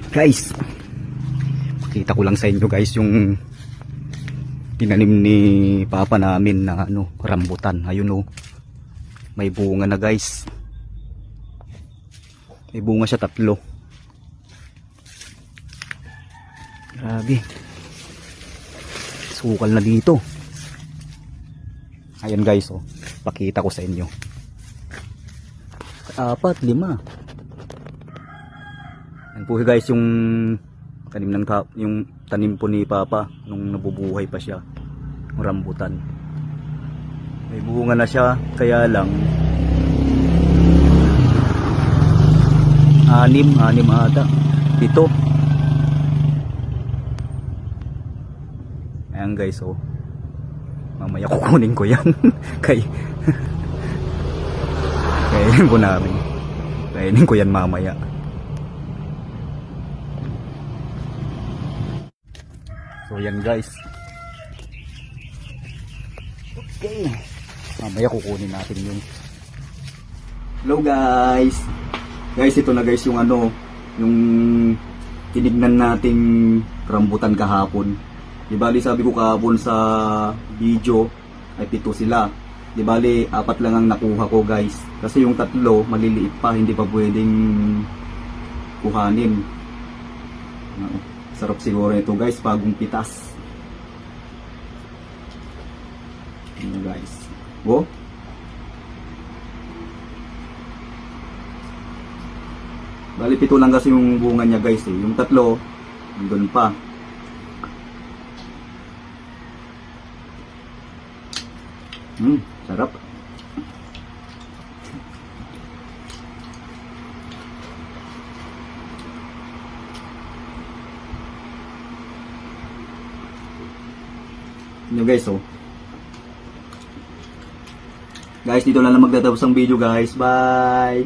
Guys, pakita ko lang sa inyo guys yung tinanim ni papa namin na rambutan. Ayun oh, may bunga na guys. May bunga siya 3. Grabe, sukal na dito. Ayan guys oh, pakita ko sa inyo. 4, 5. Yan po guys yung tanim po ni papa nung nabubuhay pa siya, yung rambutan. May bunga na siya, kaya lang 6 ata, 7. Ayan guys oh, mamaya kukunin ko yan. Kainin po namin, kainin ko yan mamaya. So yan guys, okay, mamaya kukunin natin yun. Hello guys, ito na guys yung yung tinignan nating rambutan kahapon. Di bali sabi ko kahapon sa video ay 7 sila. Di bali 4 lang ang nakuha ko guys, kasi yung 3 maliliit pa, hindi pa pwedeng kuhanin. Sarap siguro ito guys, bagong pitas. Ano guys, oh, bali 7 lang kasi yung bunga niya guys eh. Yung 3 nandun pa. Sarap. Nyo guys oh. Guys, dito lang magtatapos ang video guys. Bye.